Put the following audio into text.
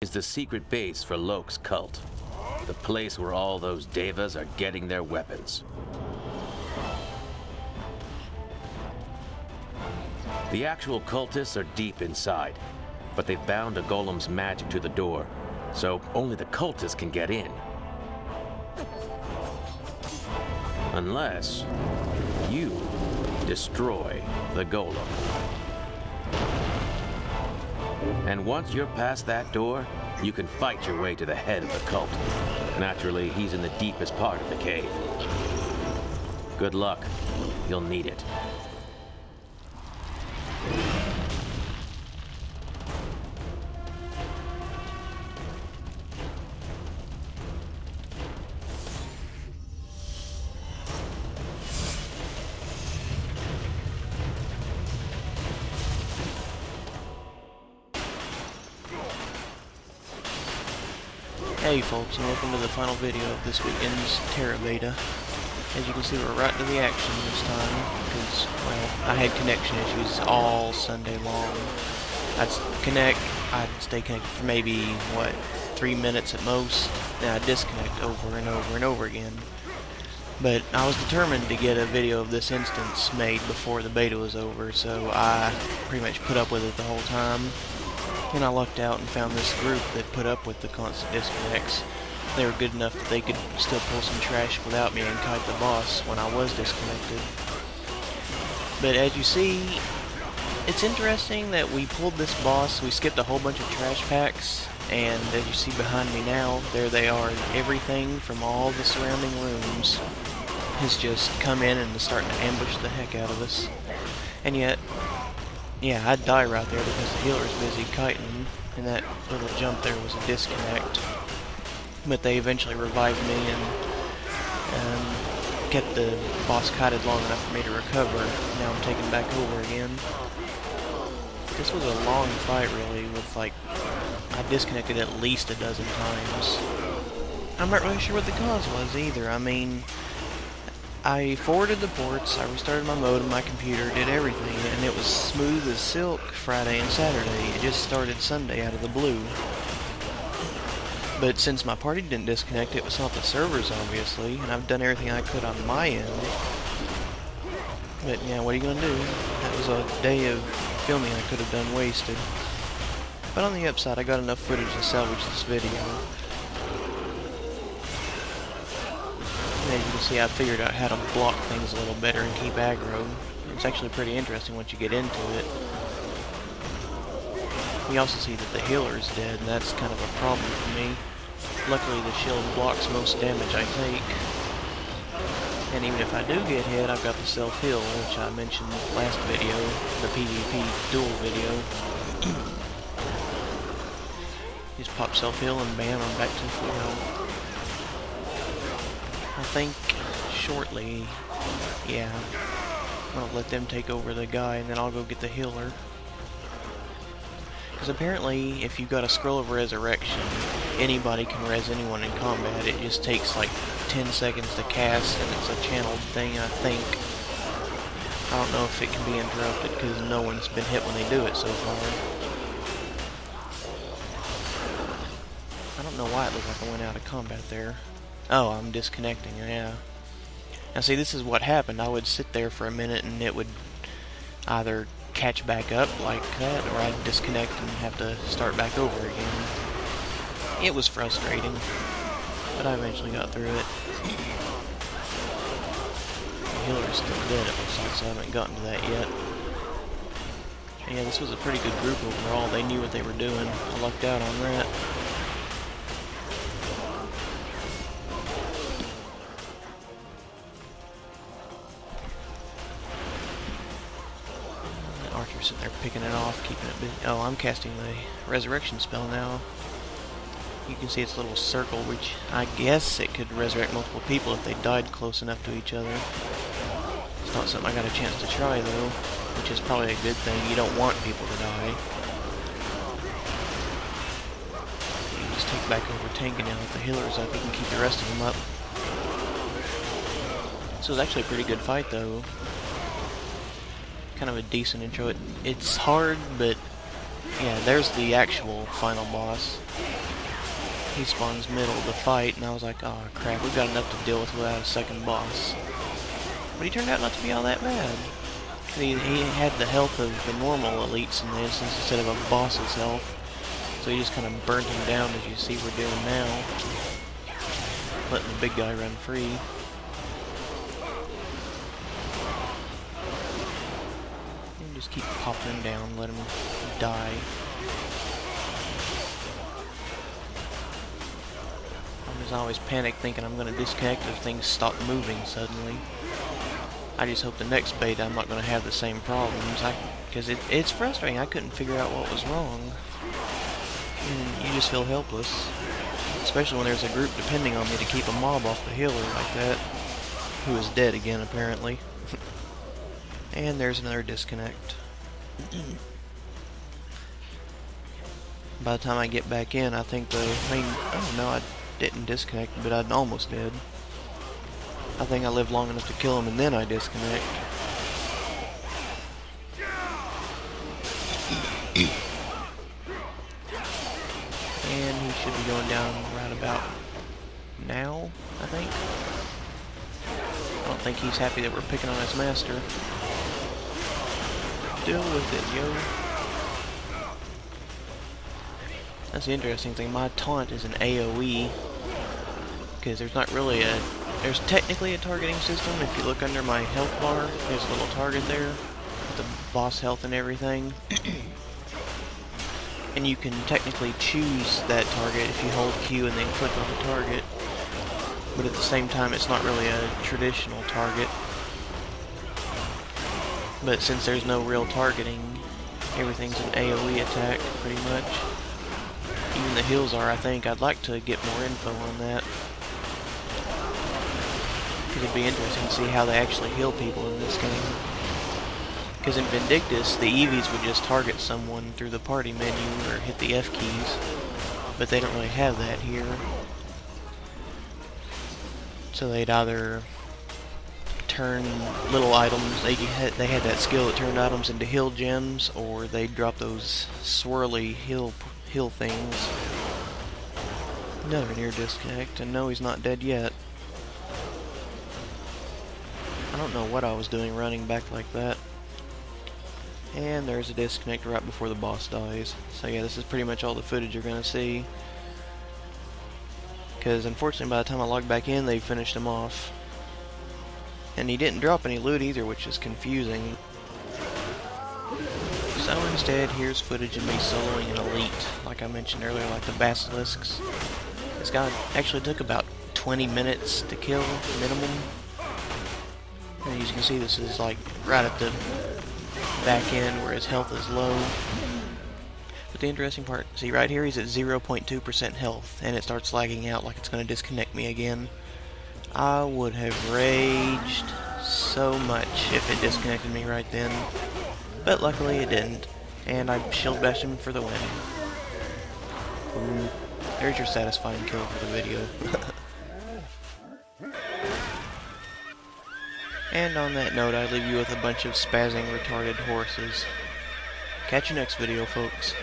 is the secret base for Loke's cult. The place where all those devas are getting their weapons. The actual cultists are deep inside, but they've bound a golem's magic to the door, so only the cultists can get in. Unless you destroy the golem. And once you're past that door, you can fight your way to the head of the cult. Naturally, he's in the deepest part of the cave. Good luck. You'll need it. Hey folks, and welcome to the final video of this weekend's Tera beta. As you can see, we're right to the action this time, because, well, I had connection issues all Sunday long. I'd stay connected for maybe, 3 minutes at most, then I'd disconnect over and over and over again. But I was determined to get a video of this instance made before the beta was over, so I pretty much put up with it the whole time. And I lucked out and found this group that put up with the constant disconnects. They were good enough that they could still pull some trash without me and kite the boss when I was disconnected. But as you see, it's interesting that we pulled this boss, we skipped a whole bunch of trash packs, and as you see behind me now, there they are. Everything from all the surrounding rooms has just come in and is starting to ambush the heck out of us. And yet, yeah, I'd die right there because the healer's busy kiting, and that little jump there was a disconnect. But they eventually revived me and kept the boss kited long enough for me to recover. Now I'm taking back over again. This was a long fight, really, with I disconnected at least a dozen times. I'm not really sure what the cause was either. I mean, I forwarded the ports, I restarted my modem, my computer, did everything, and it was smooth as silk Friday and Saturday. It just started Sunday out of the blue. But since my party didn't disconnect, it was not the servers, obviously, and I've done everything I could on my end. But yeah, what are you gonna do? That was a day of filming I could have done wasted. But on the upside, I got enough footage to salvage this video. As you can see, I figured out how to block things a little better and keep aggro. It's actually pretty interesting once you get into it. You also see that the healer is dead, and that's kind of a problem for me. Luckily, the shield blocks most damage I take. And even if I do get hit, I've got the self-heal, which I mentioned last video, the PvP duel video. Just pop self-heal and bam, I'm back to full health. I think shortly, yeah, I'll let them take over the guy and then I'll go get the healer. Because apparently, if you've got a scroll of resurrection, anybody can res anyone in combat. It just takes like 10 seconds to cast and it's a channeled thing, I think. I don't know if it can be interrupted because no one's been hit when they do it so far. I don't know why it looked like I went out of combat there. Oh, I'm disconnecting, yeah. Now see, this is what happened. I would sit there for a minute and it would either catch back up like that, or I'd disconnect and have to start back over again. It was frustrating, but I eventually got through it. The healer is still dead, it looks like, so I haven't gotten to that yet. And yeah, this was a pretty good group overall. They knew what they were doing. I lucked out on that. Archer's sitting there picking it off, keeping it busy. Oh, I'm casting the resurrection spell now. You can see its little circle, which I guess it could resurrect multiple people if they died close enough to each other. It's not something I got a chance to try though, which is probably a good thing. You don't want people to die. You just take back over tanking now that the healer's up, you can keep the rest of them up. So it was actually a pretty good fight though. Kind of a decent intro. It's hard, but yeah, there's the actual final boss. He spawns middle of the fight, and I was like, oh crap, we've got enough to deal with without a second boss. But he turned out not to be all that bad. He had the health of the normal elites in this instead of a boss's health. So he just kind of burnt him down, as you see we're doing now. Letting the big guy run free. And just keep popping him down, let him die. I always panic thinking I'm going to disconnect if things stop moving suddenly. I just hope the next beta I'm not going to have the same problems, because it's frustrating. I couldn't figure out what was wrong. And you just feel helpless, especially when there's a group depending on me to keep a mob off the healer like that, who is dead again apparently. And there's another disconnect. By the time I get back in, I think the main... oh no, I didn't disconnect, but I almost did. I think I lived long enough to kill him, and then I disconnect. And he should be going down right about now, I think. I don't think he's happy that we're picking on his master. Deal with it, yo. That's the interesting thing. My taunt is an AoE, because there's not really a... there's technically a targeting system. If you look under my health bar, there's a little target there with the boss health and everything. And you can technically choose that target if you hold Q and then click on the target. But at the same time, it's not really a traditional target. But since there's no real targeting, everything's an AoE attack, pretty much. Even the heals are, I think. I'd like to get more info on that. Because it'd be interesting to see how they actually heal people in this game. Because in Vindictus, the EVs would just target someone through the party menu or hit the F keys. But they don't really have that here. So they'd either turn little items, they had that skill that turned items into heal gems, or they'd drop those swirly heal things. Another near disconnect, and no, he's not dead yet. I don't know what I was doing running back like that. And there's a disconnect right before the boss dies. So yeah, this is pretty much all the footage you're going to see. Because unfortunately by the time I logged back in, they finished him off. And he didn't drop any loot either, which is confusing. So instead, here's footage of me soloing an elite, like I mentioned earlier, like the basilisks. This guy actually took about 20 minutes to kill, minimum. And as you can see, this is like right at the back end where his health is low. But the interesting part, see right here, he's at 0.2% health, and it starts lagging out like it's going to disconnect me again. I would have raged so much if it disconnected me right then. But luckily it didn't, and I shield bashed him for the win. Ooh, there's your satisfying kill for the video. And on that note, I leave you with a bunch of spazzing retarded horses. Catch you next video, folks.